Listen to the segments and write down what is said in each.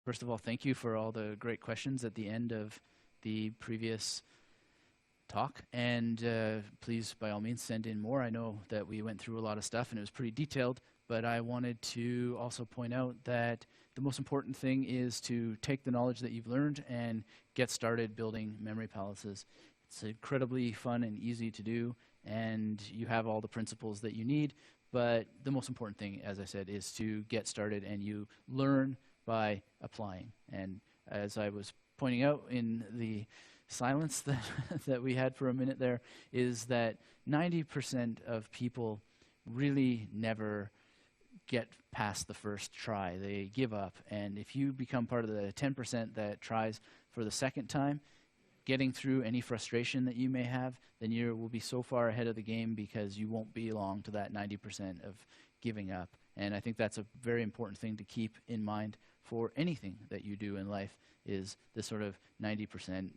First of all, thank you for all the great questions at the end of the previous talk. And please, by all means, send in more. I know that we went through a lot of stuff and it was pretty detailed, but I wanted to also point out that the most important thing is to take the knowledge that you've learned and get started building memory palaces. It's incredibly fun and easy to do, and you have all the principles that you need. But the most important thing, as I said, is to get started, and you learn by applying. And as I was pointing out in the silence that, that we had for a minute there, is that 90% of people really never get past the first try. They give up. And if you become part of the 10% that tries for the second time, getting through any frustration that you may have, then you will be so far ahead of the game because you won't belong to that 90% of giving up. And I think that's a very important thing to keep in mind for anything that you do in life, is this sort of 90%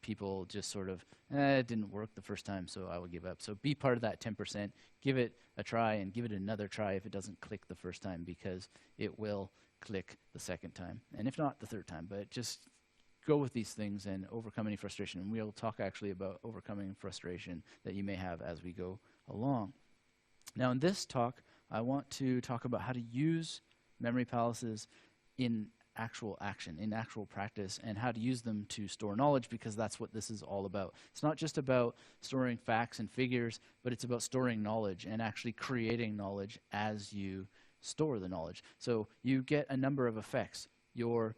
people just sort of, it didn't work the first time, so I will give up. So be part of that 10%, give it a try, and give it another try if it doesn't click the first time, because it will click the second time, and if not, the third time. But just go with these things and overcome any frustration. And we'll talk actually about overcoming frustration that you may have as we go along. Now in this talk, I want to talk about how to use memory palaces in actual action, in actual practice, and how to use them to store knowledge, because that's what this is all about. It's not just about storing facts and figures, but it's about storing knowledge and actually creating knowledge as you store the knowledge. So you get a number of effects. You're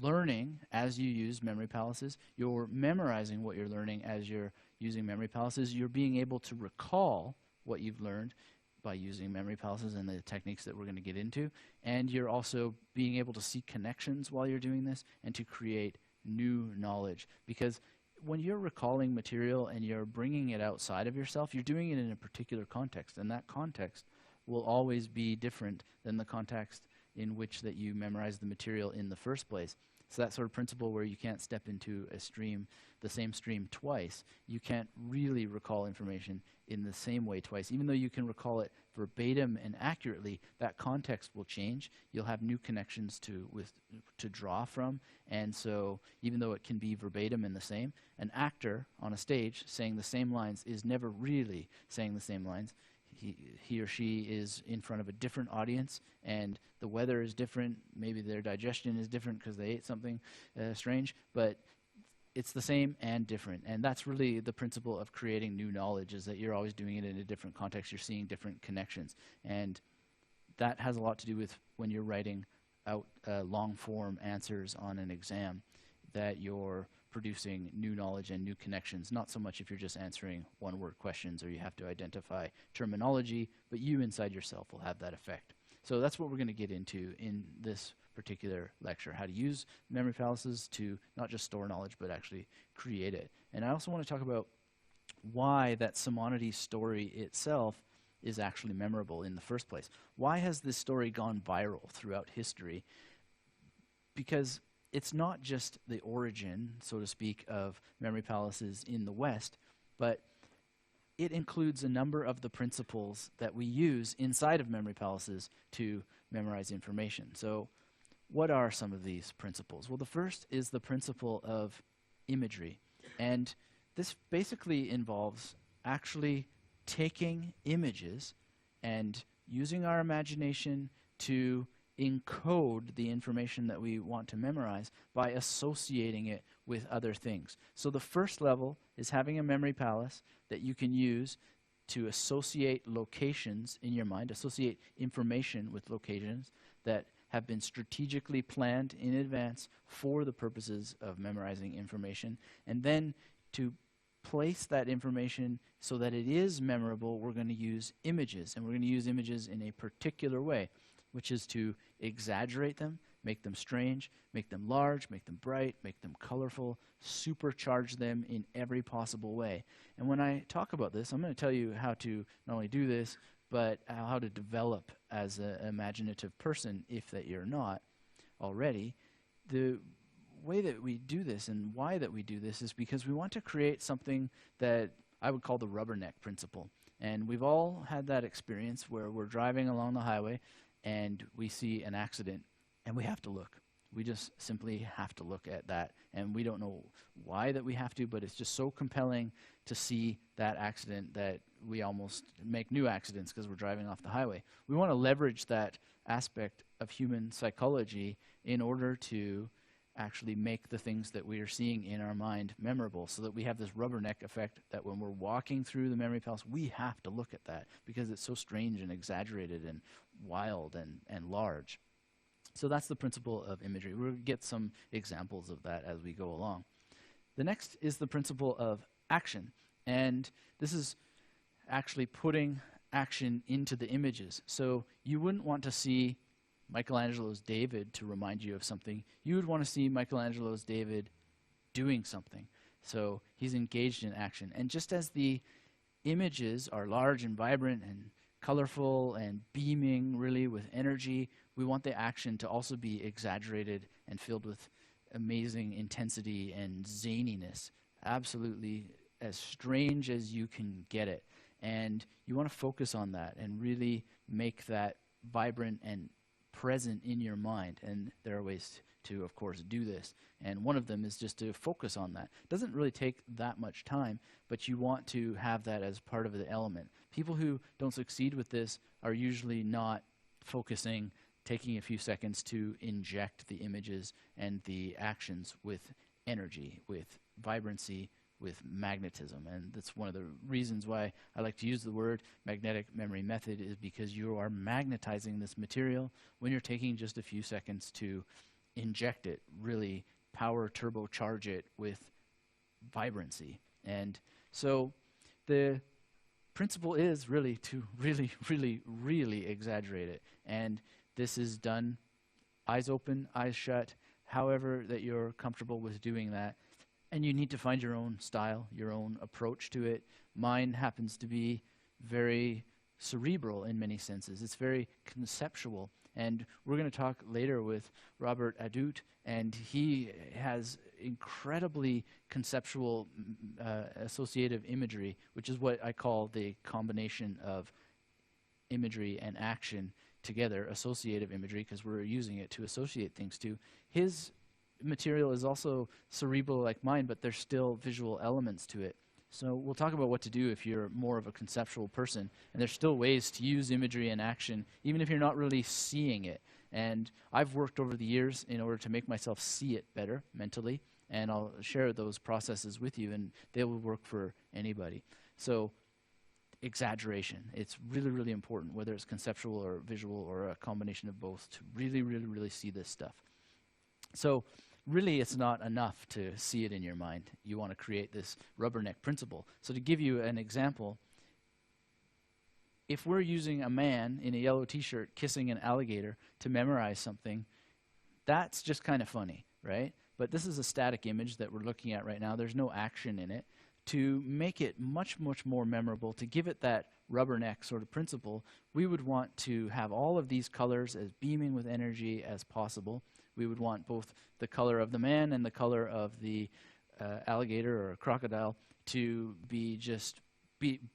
learning as you use memory palaces, you're memorizing what you're learning as you're using memory palaces, you're being able to recall what you've learned by using memory palaces and the techniques that we're going to get into, and you're also being able to see connections while you're doing this and to create new knowledge. Because when you're recalling material and you're bringing it outside of yourself, you're doing it in a particular context, and that context will always be different than the context in which that you memorize the material in the first place. So that sort of principle where you can't step into a stream, the same stream twice, you can't really recall information in the same way twice. Even though you can recall it verbatim and accurately, that context will change. You'll have new connections to draw from. And so even though it can be verbatim and the same, an actor on a stage saying the same lines is never really saying the same lines. He or she is in front of a different audience, and the weather is different. Maybe their digestion is different because they ate something strange, but it's the same and different. And that's really the principle of creating new knowledge, is that you're always doing it in a different context. You're seeing different connections. And that has a lot to do with when you're writing out long-form answers on an exam, that you're producing new knowledge and new connections, not so much if you're just answering one-word questions or you have to identify terminology, but you inside yourself will have that effect. So that's what we're going to get into in this particular lecture, how to use memory palaces to not just store knowledge, but actually create it. And I also want to talk about why that Simonides story itself is actually memorable in the first place. Why has this story gone viral throughout history? Because it's not just the origin, so to speak, of memory palaces in the West, but it includes a number of the principles that we use inside of memory palaces to memorize information. So what are some of these principles? Well, the first is the principle of imagery. And this basically involves actually taking images and using our imagination to encode the information that we want to memorize by associating it with other things. So the first level is having a memory palace that you can use to associate locations in your mind, associate information with locations that have been strategically planned in advance for the purposes of memorizing information, and then to place that information so that it is memorable, we're going to use images, and we're going to use images in a particular way, which is to exaggerate them, make them strange, make them large, make them bright, make them colorful, supercharge them in every possible way. And when I talk about this, I'm going to tell you how to not only do this, but how to develop as an imaginative person, if that you're not already. The way that we do this and why that we do this is because we want to create something that I would call the rubberneck principle. And we've all had that experience where we're driving along the highway and we see an accident and we have to look. We just simply have to look at that, and we don't know why that we have to, but it's just so compelling to see that accident that we almost make new accidents because we're driving off the highway. We want to leverage that aspect of human psychology in order to actually make the things that we are seeing in our mind memorable, so that we have this rubberneck effect that when we're walking through the memory palace, we have to look at that because it's so strange and exaggerated and wild and large. So that's the principle of imagery. We'll get some examples of that as we go along. The next is the principle of action, and this is actually putting action into the images. So you wouldn't want to see Michelangelo's David to remind you of something. You would want to see Michelangelo's David doing something. So he's engaged in action. And just as the images are large and vibrant and colorful and beaming really with energy, we want the action to also be exaggerated and filled with amazing intensity and zaniness. Absolutely as strange as you can get it. And you want to focus on that and really make that vibrant and present in your mind. And there are ways to, of course, do this. And one of them is just to focus on that. It doesn't really take that much time, but you want to have that as part of the element. People who don't succeed with this are usually not focusing, taking a few seconds to inject the images and the actions with energy, with vibrancy, with magnetism. And that's one of the reasons why I like to use the word magnetic memory method, is because you are magnetizing this material when you're taking just a few seconds to inject it, really power turbocharge it with vibrancy. And so the principle is really to really exaggerate it. And this is done eyes open, eyes shut, however that you're comfortable with doing that. And you need to find your own style, your own approach to it. Mine happens to be very cerebral in many senses. It's very conceptual. And we're going to talk later with Robert Adut, and he has incredibly conceptual associative imagery, which is what I call the combination of imagery and action together, associative imagery, because we're using it to associate things to. His material is also cerebral like mine, but there's still visual elements to it. So we'll talk about what to do if you're more of a conceptual person. And there's still ways to use imagery and action, even if you're not really seeing it. And I've worked over the years in order to make myself see it better mentally. And I'll share those processes with you, and they will work for anybody. So exaggeration, it's really important, whether it's conceptual or visual or a combination of both, to really see this stuff. So really, it's not enough to see it in your mind. You want to create this rubberneck principle. So to give you an example, if we're using a man in a yellow t-shirt kissing an alligator to memorize something, that's just kind of funny, right? But this is a static image that we're looking at right now. There's no action in it. To make it much more memorable, to give it that rubberneck sort of principle, we would want to have all of these colors as beaming with energy as possible. We would want both the color of the man and the color of the alligator or crocodile to be just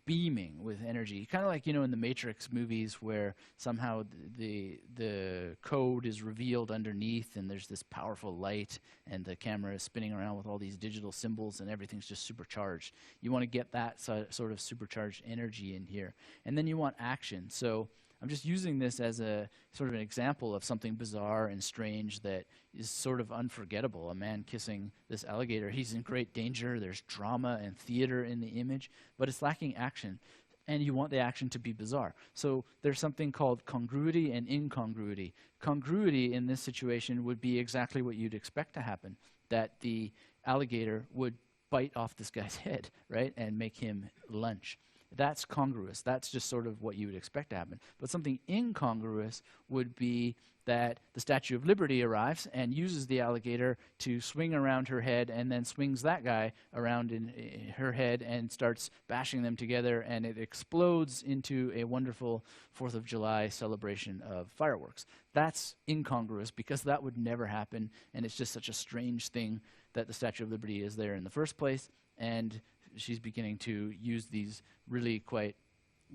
beaming with energy. Kind of like, in the Matrix movies where somehow the code is revealed underneath and there's this powerful light and the camera is spinning around with all these digital symbols and everything's just supercharged. You want to get that sort of supercharged energy in here. And then you want action. So I'm just using this as a sort of an example of something bizarre and strange that is sort of unforgettable. A man kissing this alligator. He's in great danger. There's drama and theater in the image, but it's lacking action. And you want the action to be bizarre. So there's something called congruity and incongruity. Congruity in this situation would be exactly what you'd expect to happen, that the alligator would bite off this guy's head, right, and make him lunch. That's congruous. That's just sort of what you would expect to happen. But something incongruous would be that the Statue of Liberty arrives and uses the alligator to swing around her head and then swings that guy around in her head and starts bashing them together, and it explodes into a wonderful 4th of July celebration of fireworks. That's incongruous because that would never happen, and it's just such a strange thing that the Statue of Liberty is there in the first place, and she's beginning to use these really quite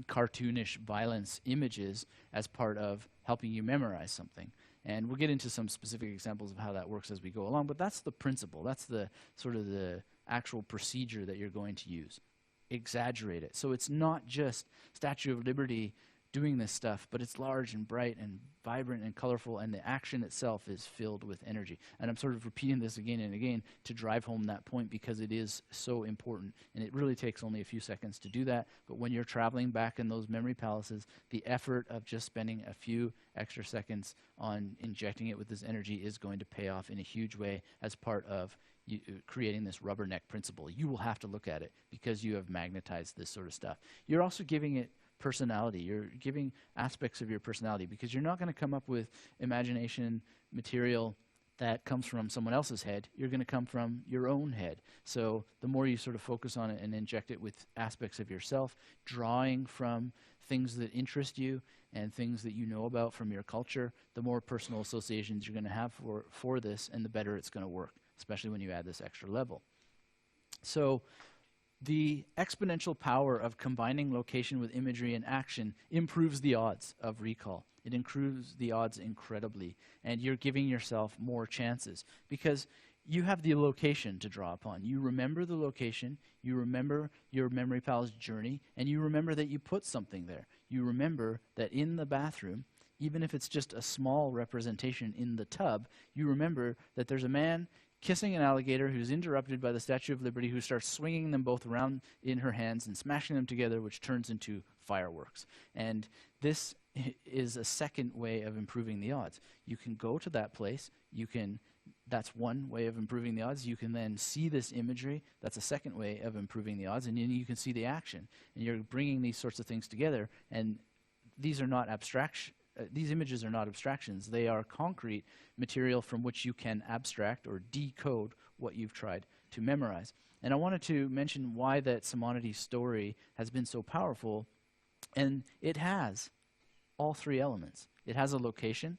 cartoonish violence images as part of helping you memorize something. And we'll get into some specific examples of how that works as we go along, but that's the principle. That's the sort of the actual procedure that you're going to use. Exaggerate it. So it's not just Statue of Liberty doing this stuff, but it's large and bright and vibrant and colorful, and the action itself is filled with energy. And I'm sort of repeating this again and again to drive home that point because it is so important, and it really takes only a few seconds to do that. But when you're traveling back in those memory palaces, the effort of just spending a few extra seconds on injecting it with this energy is going to pay off in a huge way as part of creating this rubberneck principle. You will have to look at it because you have magnetized this sort of stuff. You're also giving it personality. You're giving aspects of your personality because you're not going to come up with imagination material that comes from someone else's head. You're going to come from your own head. So the more you sort of focus on it and inject it with aspects of yourself, drawing from things that interest you and things that you know about from your culture, the more personal associations you're going to have for this, and the better it's going to work, especially when you add this extra level. So the exponential power of combining location with imagery and action improves the odds of recall. It improves the odds incredibly, and you're giving yourself more chances because you have the location to draw upon. You remember the location, you remember your memory palace journey, and you remember that you put something there. You remember that in the bathroom, even if it's just a small representation in the tub, you remember that there's a man kissing an alligator who's interrupted by the Statue of Liberty, who starts swinging them both around in her hands and smashing them together, which turns into fireworks. And this is a second way of improving the odds. You can go to that place. That's one way of improving the odds. You can then see this imagery. That's a second way of improving the odds. And then you can see the action. And you're bringing these sorts of things together. And these are not abstraction. These images are not abstractions. They are concrete material from which you can abstract or decode what you've tried to memorize. And I wanted to mention why that Simonides story has been so powerful. And it has all three elements. It has a location,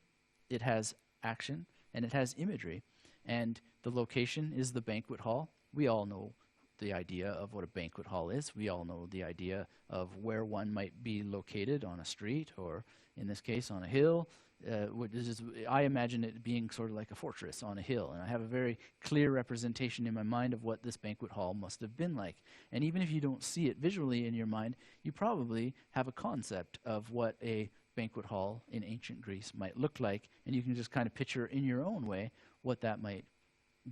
it has action, and it has imagery. And the location is the banquet hall. We all know the idea of what a banquet hall is. We all know the idea of where one might be located on a street, or in this case on a hill. I imagine it being sort of like a fortress on a hill, and I have a very clear representation in my mind of what this banquet hall must have been like. And even if you don't see it visually in your mind, you probably have a concept of what a banquet hall in ancient Greece might look like, and you can just kind of picture in your own way what that might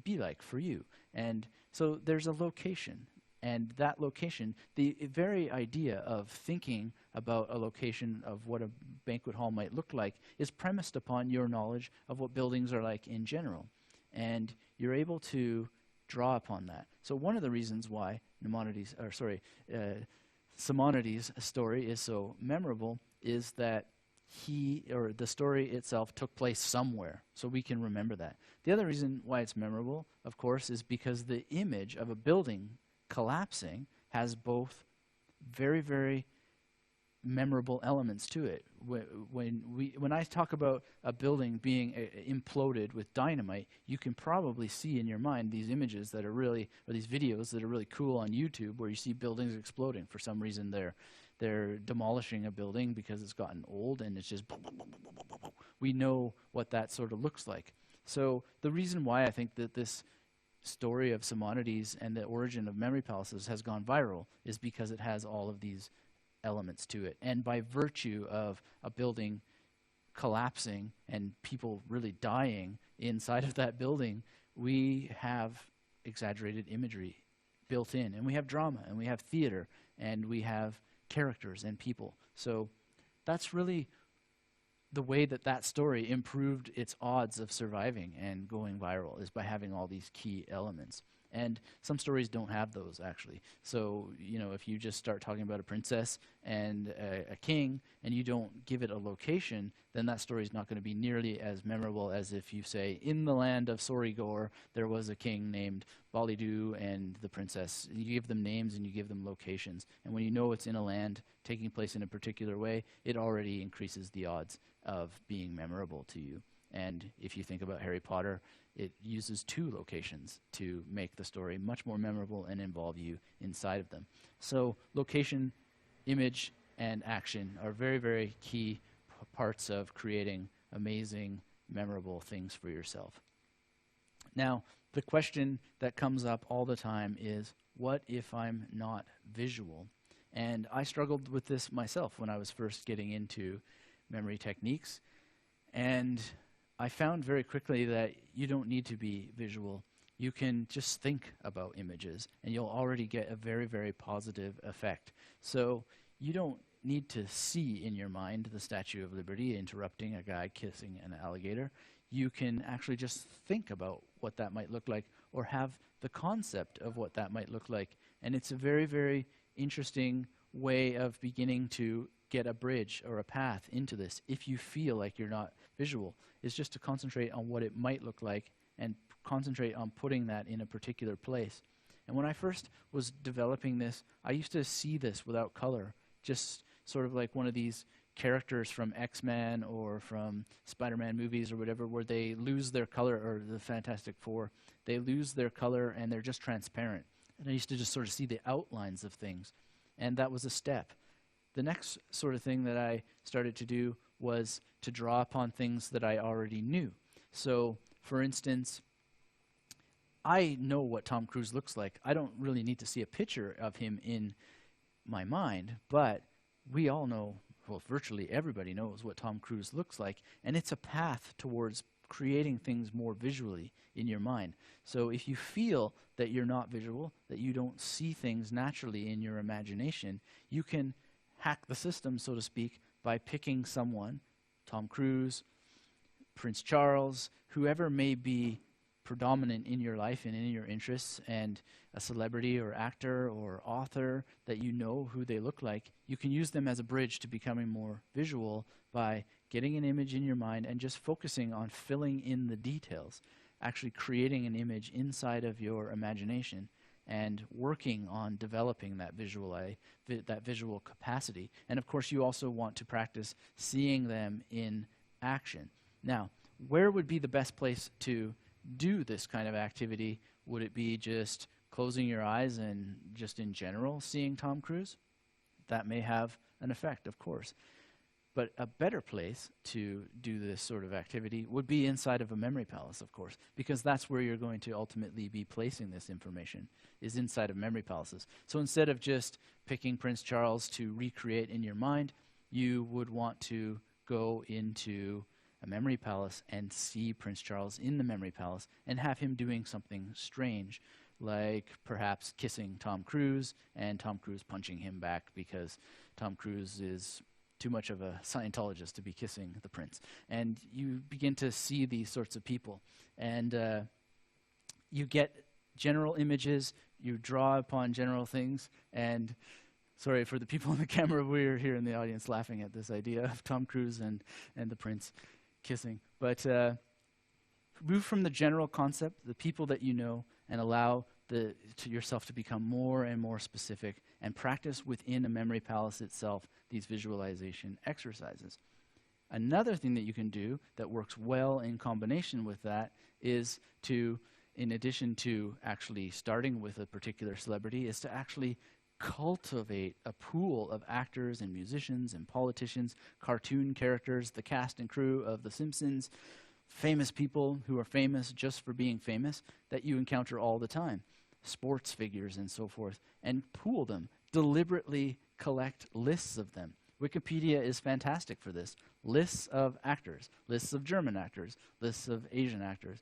be like for you. And so there's a location, and that location, the very idea of thinking about a location of what a banquet hall might look like is premised upon your knowledge of what buildings are like in general. And you're able to draw upon that. So one of the reasons why Simonides' story is so memorable is that the story itself took place somewhere, so we can remember that. The other reason why it's memorable, of course, is because the image of a building collapsing has both very, very memorable elements to it. When I talk about a building being imploded with dynamite, you can probably see in your mind these images that are really, or these videos that are really cool on YouTube, where you see buildings exploding. For some reason, they're demolishing a building because it's gotten old, and it's just we know what that sort of looks like. So the reason why I think that this story of Simonides and the origin of memory palaces has gone viral is because it has all of these elements to it. And by virtue of a building collapsing and people really dying inside of that building, we have exaggerated imagery built in, and we have drama, and we have theater, and we have characters and people. So that's really the way that story improved its odds of surviving and going viral, is by having all these key elements. And some stories don't have those, actually. So, if you just start talking about a princess and a king, and you don't give it a location, then that story is not going to be nearly as memorable as if you say, in the land of Sorigor, there was a king named Balidu and the princess. You give them names and you give them locations. And when you know it's in a land taking place in a particular way, it already increases the odds of being memorable to you. And if you think about Harry Potter, it uses 2 locations to make the story much more memorable and involve you inside of them. So location, image, and action are very, very key parts of creating amazing memorable things for yourself. Now, the question that comes up all the time is, what if I'm not visual? And I struggled with this myself when I was first getting into memory techniques. And I found very quickly that you don't need to be visual. You can just think about images, and you'll already get a very, very positive effect. So you don't need to see in your mind the Statue of Liberty interrupting a guy kissing an alligator. You can actually just think about what that might look like, or have the concept of what that might look like. And it's a very, very interesting way of beginning to get a bridge or a path into this. If you feel like you're not visual, is just to concentrate on what it might look like and concentrate on putting that in a particular place. And when I first was developing this, I used to see this without color, just sort of like one of these characters from X-Men or from Spider-Man movies or whatever, where they lose their color, or the Fantastic Four, they lose their color and they're just transparent. And I used to just sort of see the outlines of things. And that was a step. The next sort of thing that I started to do was to draw upon things that I already knew. So, for instance, I know what Tom Cruise looks like. I don't really need to see a picture of him in my mind, but we all know, well, virtually everybody knows what Tom Cruise looks like, and it's a path towards creating things more visually in your mind. So if you feel that you're not visual, that you don't see things naturally in your imagination, you can hack the system, so to speak, by picking someone, Tom Cruise, Prince Charles, whoever may be predominant in your life and in your interests, and a celebrity or actor or author that you know who they look like. You can use them as a bridge to becoming more visual by getting an image in your mind and just focusing on filling in the details, actually creating an image inside of your imagination and working on developing that visual capacity. And of course, you also want to practice seeing them in action. Now, where would be the best place to do this kind of activity? Would it be just closing your eyes and just in general seeing Tom Cruise? That may have an effect, of course. But a better place to do this sort of activity would be inside of a memory palace, of course, because that's where you're going to ultimately be placing this information, is inside of memory palaces. So instead of just picking Prince Charles to recreate in your mind, you would want to go into a memory palace and see Prince Charles in the memory palace and have him doing something strange, like perhaps kissing Tom Cruise and Tom Cruise punching him back because Tom Cruise is too much of a Scientologist to be kissing the prince. And you begin to see these sorts of people. And you get general images, you draw upon general things, and sorry for the people on the camera, we're here in the audience laughing at this idea of Tom Cruise and the prince kissing. But move from the general concept, the people that you know, and allow yourself to become more and more specific, and practice within a memory palace itself these visualization exercises. Another thing that you can do that works well in combination with that is to, in addition to actually starting with a particular celebrity, is to actually cultivate a pool of actors and musicians and politicians, cartoon characters, the cast and crew of The Simpsons, famous people who are famous just for being famous that you encounter all the time, sports figures and so forth, and pool them. Deliberately collect lists of them. Wikipedia is fantastic for this. Lists of actors, lists of German actors, lists of Asian actors,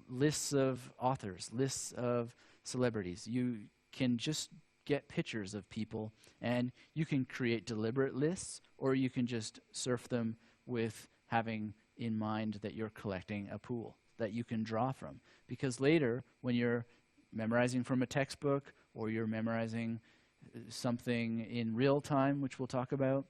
lists of authors, lists of celebrities. You can just get pictures of people, and you can create deliberate lists, or you can just surf them with having in mind that you're collecting a pool that you can draw from. Because later, when you're memorizing from a textbook, or you're memorizing something in real time, which we'll talk about,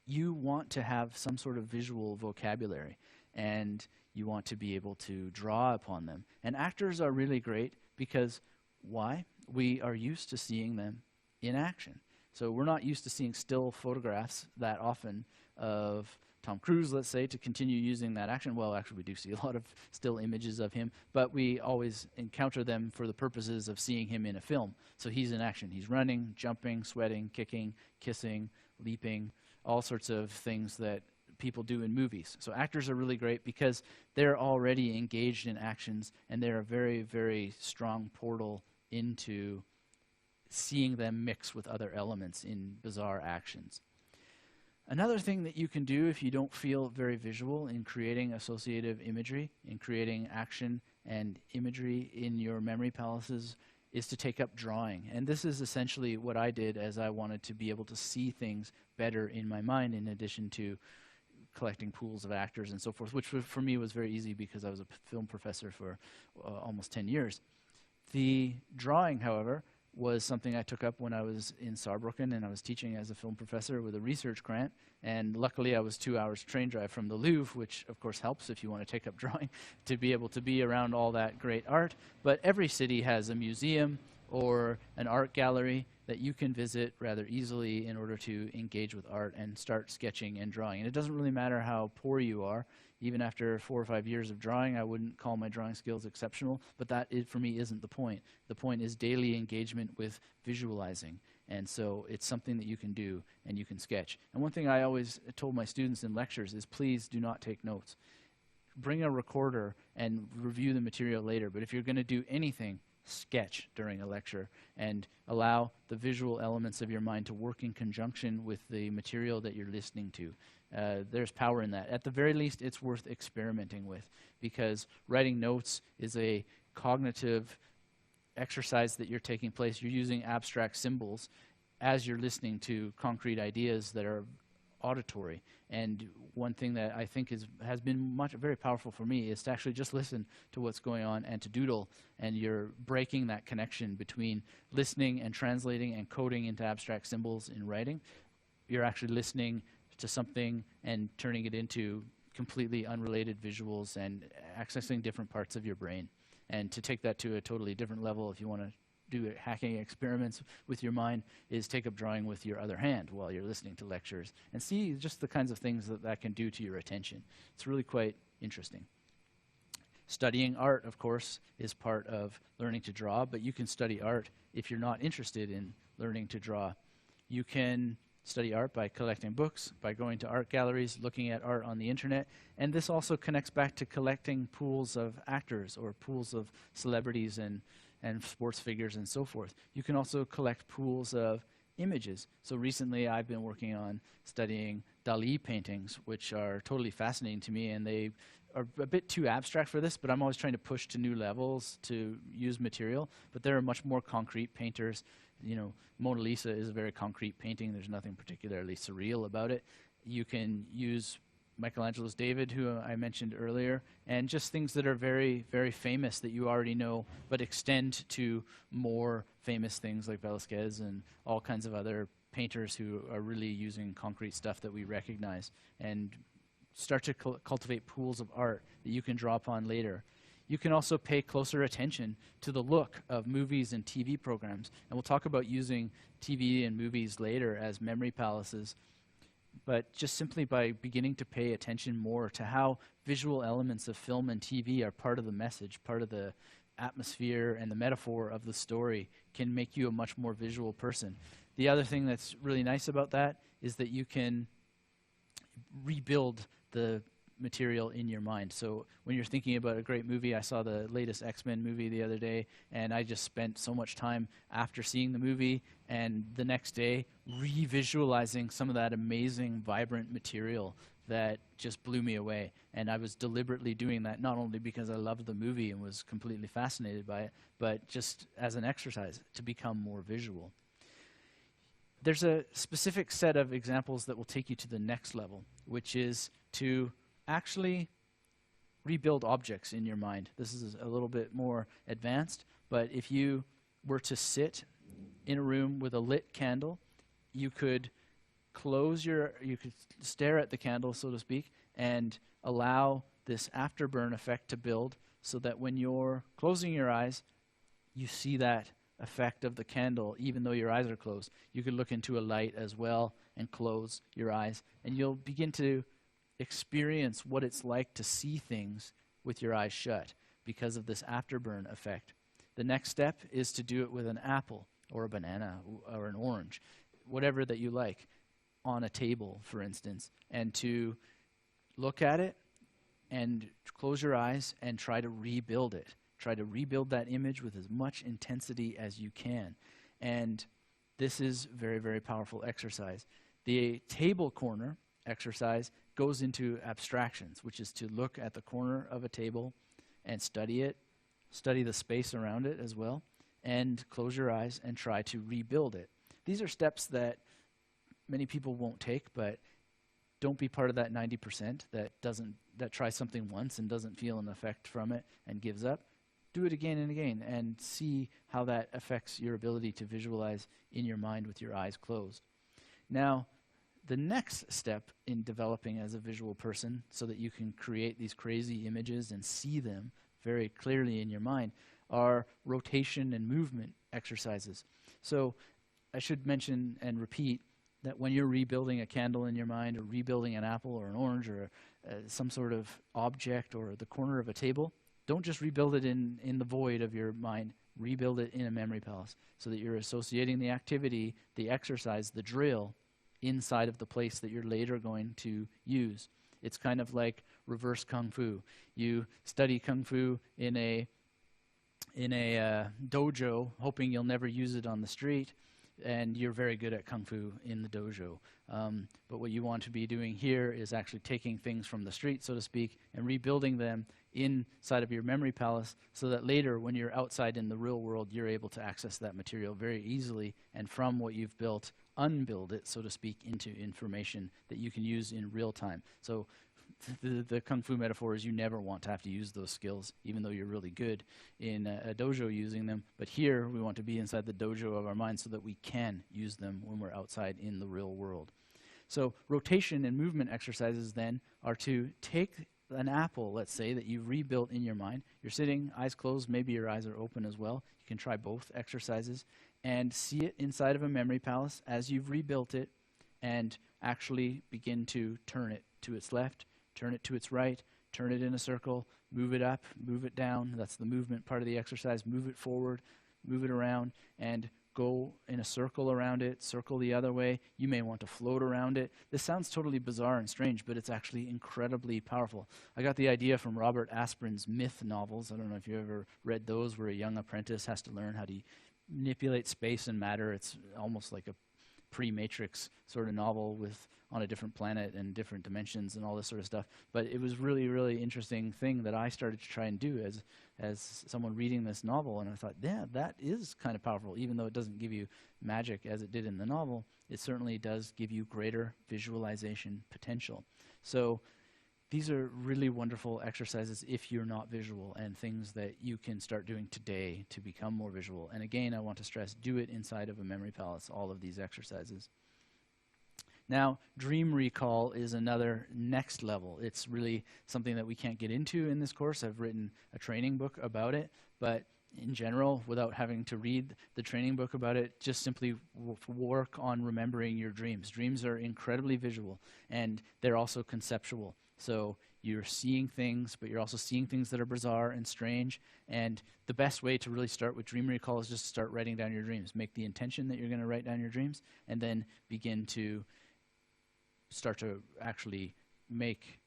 you want to have some sort of visual vocabulary, and you want to be able to draw upon them. And actors are really great because, why? We are used to seeing them in action. So we're not used to seeing still photographs that often of Tom Cruise, let's say, to continue using that action. Well, actually, we do see a lot of still images of him, but we always encounter them for the purposes of seeing him in a film. So he's in action. He's running, jumping, sweating, kicking, kissing, leaping, all sorts of things that people do in movies. So actors are really great because they're already engaged in actions, and they're a very, very strong portal into seeing them mix with other elements in bizarre actions. Another thing that you can do if you don't feel very visual in creating associative imagery, in creating action and imagery in your memory palaces, is to take up drawing. And this is essentially what I did, as I wanted to be able to see things better in my mind, in addition to collecting pools of actors and so forth, which for me was very easy because I was a film professor for almost 10 years. The drawing, however, was something I took up when I was in Saarbrücken, and I was teaching as a film professor with a research grant. And luckily I was 2 hours train drive from the Louvre, which of course helps if you want to take up drawing, to be able to be around all that great art. But every city has a museum or an art gallery that you can visit rather easily in order to engage with art and start sketching and drawing. And it doesn't really matter how poor you are. Even after 4 or 5 years of drawing, I wouldn't call my drawing skills exceptional, but that, for me, isn't the point. The point is daily engagement with visualizing. And so it's something that you can do and you can sketch. And one thing I always told my students in lectures is, please do not take notes. Bring a recorder and review the material later, but if you're going to do anything, sketch during a lecture and allow the visual elements of your mind to work in conjunction with the material that you're listening to. There's power in that. At the very least, it's worth experimenting with, because writing notes is a cognitive exercise that you're taking place. You're using abstract symbols as you're listening to concrete ideas that are auditory. And one thing that I think has been very powerful for me is to actually just listen to what's going on and to doodle, and you're breaking that connection between listening and translating and coding into abstract symbols in writing. You're actually listening to something and turning it into completely unrelated visuals and accessing different parts of your brain. And to take that to a totally different level, if you want to do hacking experiments with your mind, is take up drawing with your other hand while you're listening to lectures and see just the kinds of things that can do to your attention. It's really quite interesting. Studying art, of course, is part of learning to draw, but you can study art if you're not interested in learning to draw. You can study art by collecting books, by going to art galleries, looking at art on the internet, and this also connects back to collecting pools of actors or pools of celebrities and sports figures and so forth. You can also collect pools of images. So recently I've been working on studying Dali paintings, which are totally fascinating to me, and they are a bit too abstract for this, but I'm always trying to push to new levels to use material. But there are much more concrete painters. You know, Mona Lisa is a very concrete painting. There's nothing particularly surreal about it. You can use Michelangelo's David, who I mentioned earlier, and just things that are very, very famous that you already know, but extend to more famous things like Velázquez and all kinds of other painters who are really using concrete stuff that we recognize, and start to cultivate pools of art that you can draw upon later. You can also pay closer attention to the look of movies and TV programs, and we'll talk about using TV and movies later as memory palaces. But just simply by beginning to pay attention more to how visual elements of film and TV are part of the message, part of the atmosphere and the metaphor of the story, can make you a much more visual person. The other thing that's really nice about that is that you can rebuild the material in your mind. So when you're thinking about a great movie, I saw the latest X-Men movie the other day, and I just spent so much time after seeing the movie and the next day revisualizing some of that amazing, vibrant material that just blew me away. And I was deliberately doing that not only because I loved the movie and was completely fascinated by it, but just as an exercise to become more visual. There's a specific set of examples that will take you to the next level, which is to actually rebuild objects in your mind. This is a little bit more advanced, but if you were to sit in a room with a lit candle, you could stare at the candle, so to speak, and allow this afterburn effect to build, so that when you're closing your eyes, you see that effect of the candle even though your eyes are closed. You could look into a light as well and close your eyes, and you'll begin to experience what it's like to see things with your eyes shut because of this afterburn effect. The next step is to do it with an apple or a banana or an orange, whatever that you like, on a table, for instance, and to look at it and close your eyes and try to rebuild it. Try to rebuild that image with as much intensity as you can. And this is very, very powerful exercise. The table corner exercise goes into abstractions, which is to look at the corner of a table and study it, study the space around it as well, and close your eyes and try to rebuild it. These are steps that many people won't take, but don't be part of that 90% that tries something once and doesn't feel an effect from it and gives up. Do it again and again and see how that affects your ability to visualize in your mind with your eyes closed. Now, the next step in developing as a visual person so that you can create these crazy images and see them very clearly in your mind are rotation and movement exercises. So I should mention and repeat that when you're rebuilding a candle in your mind or rebuilding an apple or an orange or some sort of object or the corner of a table, don't just rebuild it in the void of your mind. Rebuild it in a memory palace so that you're associating the activity, the exercise, the drill inside of the place that you're later going to use. It's kind of like reverse kung fu. You study kung fu in a dojo, hoping you'll never use it on the street, and you're very good at kung fu in the dojo. But what you want to be doing here is actually taking things from the street, so to speak, and rebuilding them inside of your memory palace so that later when you're outside in the real world, you're able to access that material very easily, and from what you've built, unbuild it, so to speak, into information that you can use in real time. So the kung fu metaphor is you never want to have to use those skills, even though you're really good in a dojo using them. But here, we want to be inside the dojo of our mind so that we can use them when we're outside in the real world. So rotation and movement exercises then are to take an apple, let's say, that you've rebuilt in your mind. You're sitting, eyes closed, maybe your eyes are open as well. You can try both exercises and see it inside of a memory palace as you've rebuilt it and actually begin to turn it to its left, turn it to its right, turn it in a circle, move it up, move it down. That's the movement part of the exercise. Move it forward, move it around, and go in a circle around it, circle the other way. You may want to float around it. This sounds totally bizarre and strange, but it's actually incredibly powerful. I got the idea from Robert Asprin's myth novels. I don't know if you ever read those, where a young apprentice has to learn how to manipulate space and matter. It's almost like a pre-Matrix sort of novel with on a different planet and different dimensions and all this sort of stuff. But it was really, really interesting thing that I started to try and do as someone reading this novel. And I thought, yeah, that is kind of powerful. Even though it doesn't give you magic as it did in the novel, it certainly does give you greater visualization potential. So these are really wonderful exercises if you're not visual, and things that you can start doing today to become more visual. And again, I want to stress, do it inside of a memory palace, all of these exercises. Now, dream recall is another next level. It's really something that we can't get into in this course. I've written a training book about it, but in general, without having to read the training book about it, just simply work on remembering your dreams. Dreams are incredibly visual, and they're also conceptual. So you're seeing things, but you're also seeing things that are bizarre and strange. And the best way to really start with dream recall is just to start writing down your dreams. Make the intention that you're going to write down your dreams, and then begin to start to actually make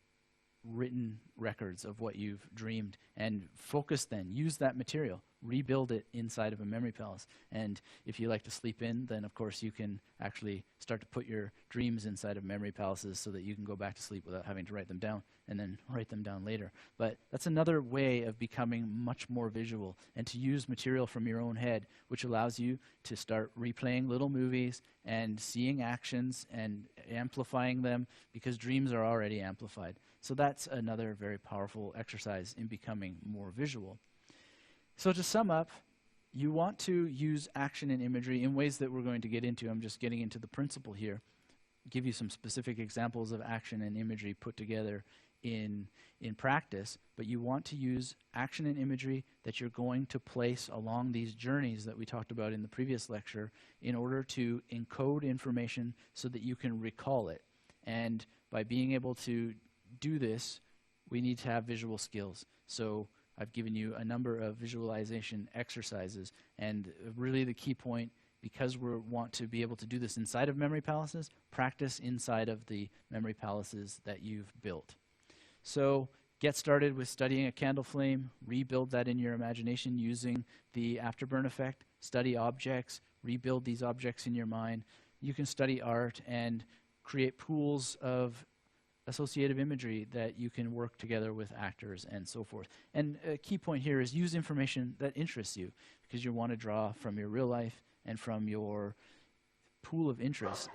written records of what you've dreamed, and focus then. Use that material. Rebuild it inside of a memory palace. And if you like to sleep in, then of course you can actually start to put your dreams inside of memory palaces so that you can go back to sleep without having to write them down and then write them down later. But that's another way of becoming much more visual, and to use material from your own head, which allows you to start replaying little movies and seeing actions and amplifying them, because dreams are already amplified. So that's another very powerful exercise in becoming more visual. So to sum up, you want to use action and imagery in ways that we're going to get into. I'm just getting into the principle here. Give you some specific examples of action and imagery put together in practice, but you want to use action and imagery that you're going to place along these journeys that we talked about in the previous lecture in order to encode information so that you can recall it. And by being able to do this, we need to have visual skills. So I've given you a number of visualization exercises, and really the key point, because we want to be able to do this inside of memory palaces, practice inside of the memory palaces that you've built. So get started with studying a candle flame, rebuild that in your imagination using the afterburn effect, study objects, rebuild these objects in your mind. You can study art and create pools of associative imagery that you can work together with actors and so forth. And a key point here is use information that interests you, because you want to draw from your real life and from your pool of interest.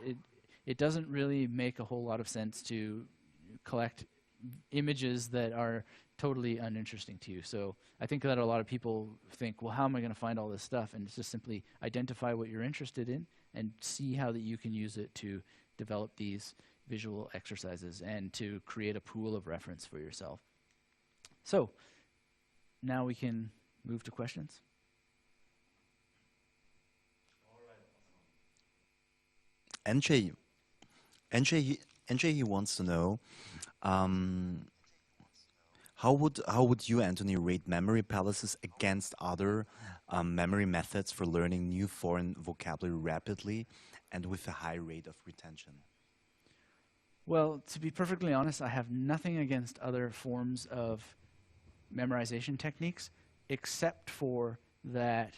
It doesn't really make a whole lot of sense to collect images that are totally uninteresting to you. So I think that a lot of people think, well, how am I going to find all this stuff? And it's just simply identify what you're interested in and see how that you can use it to develop these visual exercises and to create a pool of reference for yourself. So now we can move to questions. NJ he wants to know, how would you, Anthony, rate memory palaces against other memory methods for learning new foreign vocabulary rapidly and with a high rate of retention? Well, to be perfectly honest, I have nothing against other forms of memorization techniques, except for that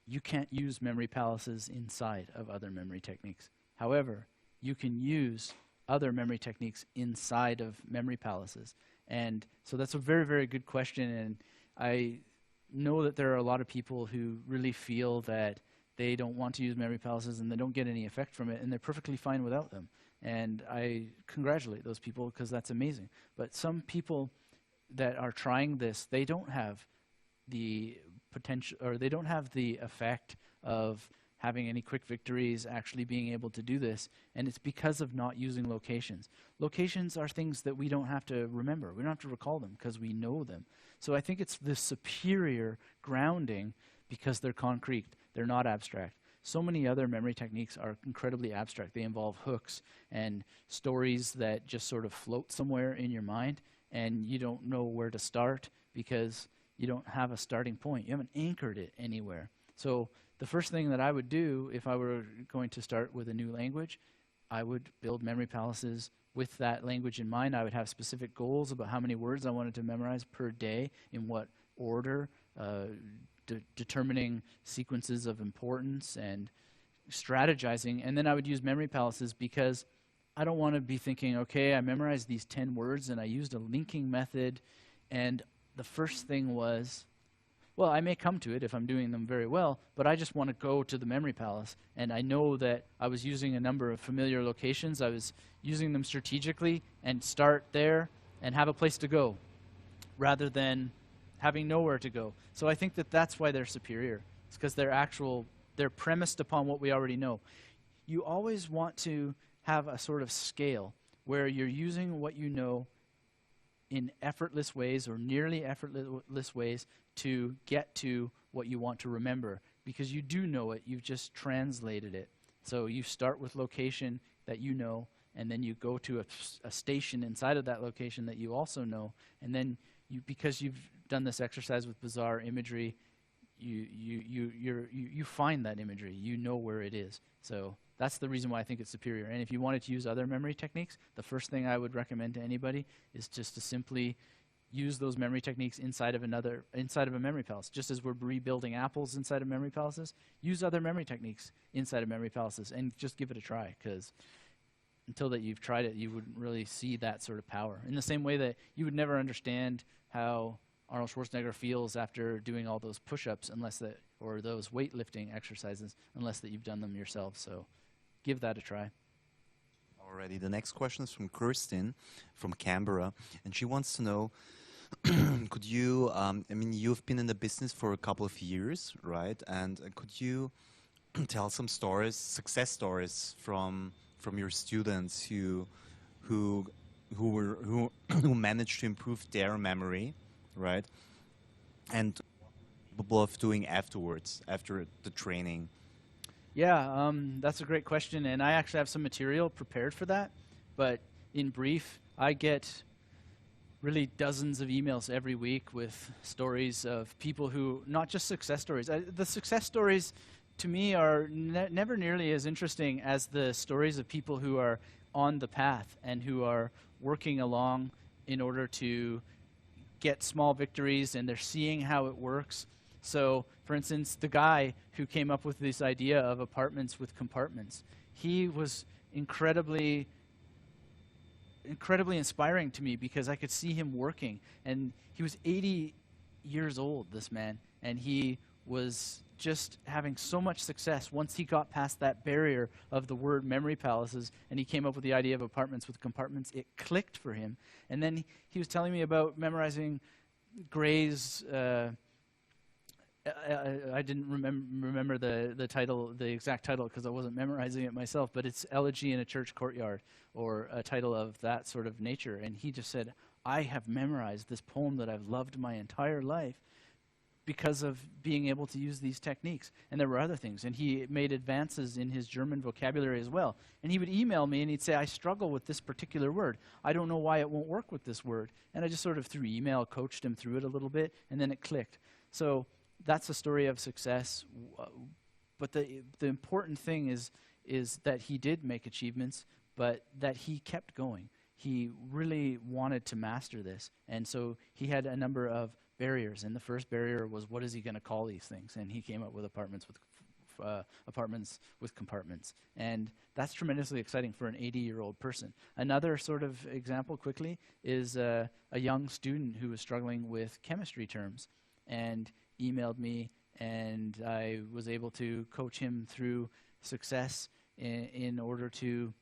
you can't use memory palaces inside of other memory techniques. However, you can use other memory techniques inside of memory palaces. And so that's a very, very good question. And I know that there are a lot of people who really feel that they don't want to use memory palaces and they don't get any effect from it, and they're perfectly fine without them. And I congratulate those people, because that's amazing. But some people that are trying this, they don't have the potential, or they don't have the effect of having any quick victories, actually being able to do this, and it's because of not using locations. Locations are things that we don't have to remember. We don't have to recall them because we know them. So I think it's the superior grounding because they're concrete. They're not abstract. So many other memory techniques are incredibly abstract. They involve hooks and stories that just sort of float somewhere in your mind, and you don't know where to start because you don't have a starting point. You haven't anchored it anywhere. So the first thing that I would do if I were going to start with a new language, I would build memory palaces with that language in mind. I would have specific goals about how many words I wanted to memorize per day, in what order, determining sequences of importance and strategizing. And then I would use memory palaces because I don't want to be thinking, okay, I memorized these 10 words and I used a linking method, and the first thing was, well, I may come to it if I'm doing them very well, but I just want to go to the memory palace. And I know that I was using a number of familiar locations. I was using them strategically and start there and have a place to go rather than having nowhere to go. So I think that that's why they're superior. It's because they're premised upon what we already know. You always want to have a sort of scale where you're using what you know in effortless ways or nearly effortless ways to get to what you want to remember, because you do know it, you've just translated it. So you start with location that you know, and then you go to a station inside of that location that you also know, and then because you've done this exercise with bizarre imagery, you find that imagery, you know where it is. So that's the reason why I think it's superior. And if you wanted to use other memory techniques, the first thing I would recommend to anybody is just to simply use those memory techniques inside of a memory palace. Just as we're rebuilding apples inside of memory palaces, use other memory techniques inside of memory palaces and just give it a try, because until that you've tried it, you wouldn't really see that sort of power. In the same way that you would never understand how Arnold Schwarzenegger feels after doing all those push-ups or those weightlifting exercises, unless that you've done them yourself. So give that a try. Alrighty, the next question is from Kirsten from Canberra, and she wants to know, could you, you've been in the business for a couple of years, right? And could you tell some stories, success stories from your students who managed to improve their memory, right? And capable of doing afterwards, after the training? Yeah, that's a great question, and I actually have some material prepared for that. But in brief, I get really dozens of emails every week with stories of people who, not just success stories. The success stories, to me, are never nearly as interesting as the stories of people who are on the path and who are working along in order to get small victories, and they're seeing how it works. So, for instance, the guy who came up with this idea of apartments with compartments, he was incredibly inspiring to me because I could see him working. And he was 80 years old, this man, and he was just having so much success once he got past that barrier of the word memory palaces, and he came up with the idea of apartments with compartments. It clicked for him. And then he was telling me about memorizing Gray's I didn't remember the title, the exact title, because I wasn't memorizing it myself, but it's Elegy in a Church Courtyard, or a title of that sort of nature. And he just said, I have memorized this poem that I've loved my entire life because of being able to use these techniques. And there were other things. And he made advances in his German vocabulary as well. And he would email me and he'd say, I struggle with this particular word. I don't know why it won't work with this word. And I just sort of through email coached him through it a little bit, and then it clicked. So that's a story of success. But the important thing is that he did make achievements, but that he kept going. He really wanted to master this. And so he had a number of barriers. And the first barrier was, what is he going to call these things? And he came up with apartments with compartments. And that's tremendously exciting for an 80-year-old person. Another sort of example quickly is a young student who was struggling with chemistry terms and emailed me, and I was able to coach him through success in order to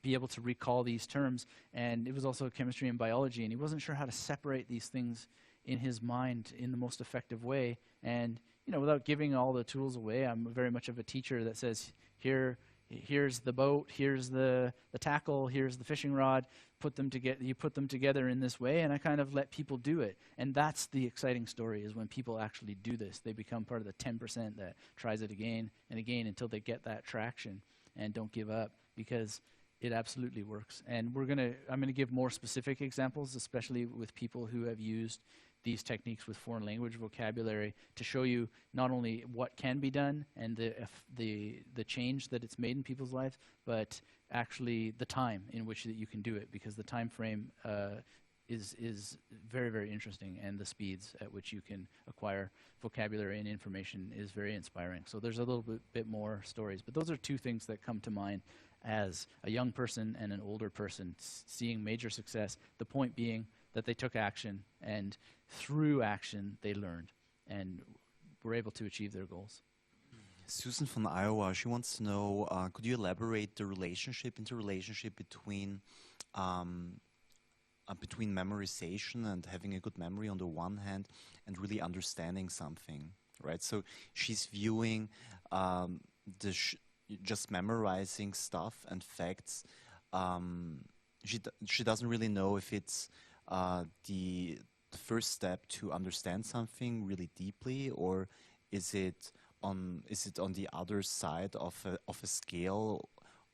be able to recall these terms. And it was also chemistry and biology, and he wasn't sure how to separate these things in his mind in the most effective way. And without giving all the tools away, I'm very much of a teacher that says, here's the boat, here's the tackle, here's the fishing rod, you put them together in this way, and I kind of let people do it. And that's the exciting story, is when people actually do this. They become part of the 10% that tries it again and again until they get that traction and don't give up, because it absolutely works. And I'm gonna give more specific examples, especially with people who have used these techniques with foreign language vocabulary, to show you not only what can be done and the change that it's made in people's lives, but actually the time in which that you can do it, because the time frame is very, very interesting, and the speeds at which you can acquire vocabulary and information is very inspiring. So there's a little bit more stories, but those are two things that come to mind as a young person and an older person seeing major success. The point being that they took action, and through action they learned and were able to achieve their goals. Susan from Iowa, she wants to know, could you elaborate the interrelationship between memorization and having a good memory on the one hand, and really understanding something, right? So she's viewing just memorizing stuff and facts. She doesn't really know if it's the first step to understand something really deeply, or is it on the other side of a scale?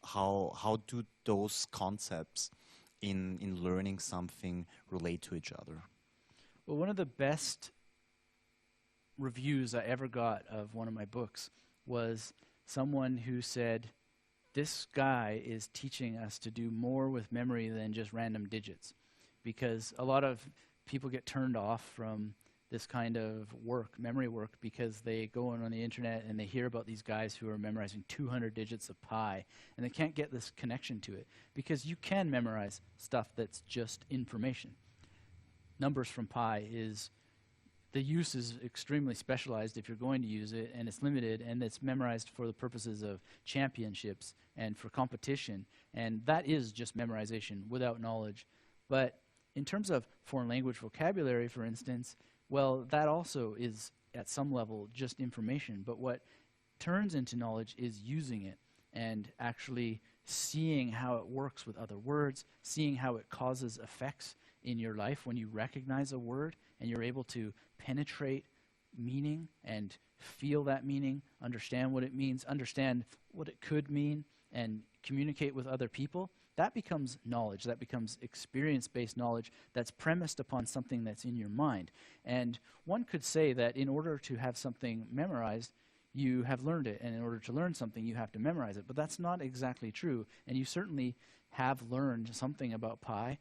How do those concepts in learning something relate to each other? Well, one of the best reviews I ever got of one of my books was someone who said, this guy is teaching us to do more with memory than just random digits. Because a lot of people get turned off from this kind of memory work, because they go on the internet and they hear about these guys who are memorizing 200 digits of pi, and they can't get this connection to it, because you can memorize stuff that's just information. Numbers from pi the use is extremely specialized if you're going to use it, and it's limited, and it's memorized for the purposes of championships and for competition, and that is just memorization without knowledge. But in terms of foreign language vocabulary, for instance, well, that also is at some level just information, but what turns into knowledge is using it and actually seeing how it works with other words, seeing how it causes effects in your life when you recognize a word and you're able to penetrate meaning and feel that meaning, understand what it means, understand what it could mean, and communicate with other people. That becomes knowledge. That becomes experience-based knowledge that's premised upon something that's in your mind. And one could say that in order to have something memorized, you have learned it, and in order to learn something, you have to memorize it. But that's not exactly true, and you certainly have learned something about pi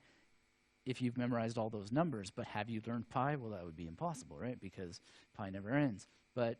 if you've memorized all those numbers. But have you learned pi? Well, that would be impossible, right? Because pi never ends. But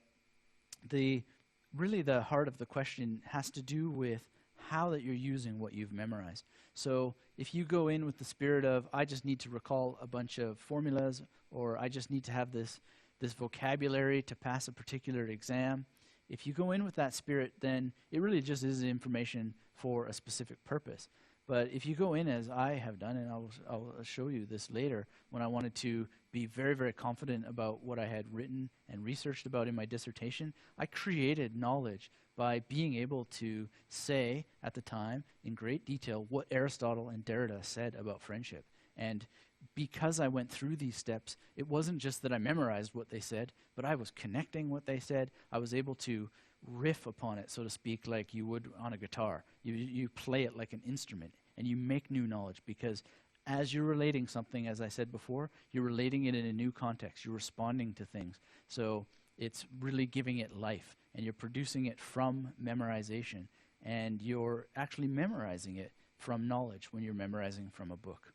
really the heart of the question has to do with how that you're using what you've memorized. So if you go in with the spirit of, I just need to recall a bunch of formulas, or I just need to have this vocabulary to pass a particular exam, if you go in with that spirit, then it really just is information for a specific purpose. But if you go in as I have done, and I'll show you this later, when I wanted to be very, very confident about what I had written and researched about in my dissertation, I created knowledge by being able to say at the time in great detail what Aristotle and Derrida said about friendship. And because I went through these steps, it wasn't just that I memorized what they said, but I was connecting what they said. I was able to riff upon it, so to speak, like you would on a guitar. You play it like an instrument, and you make new knowledge, because as you're relating something, as I said before, you're relating it in a new context. You're responding to things. So it's really giving it life, and you're producing it from memorization, and you're actually memorizing it from knowledge when you're memorizing from a book.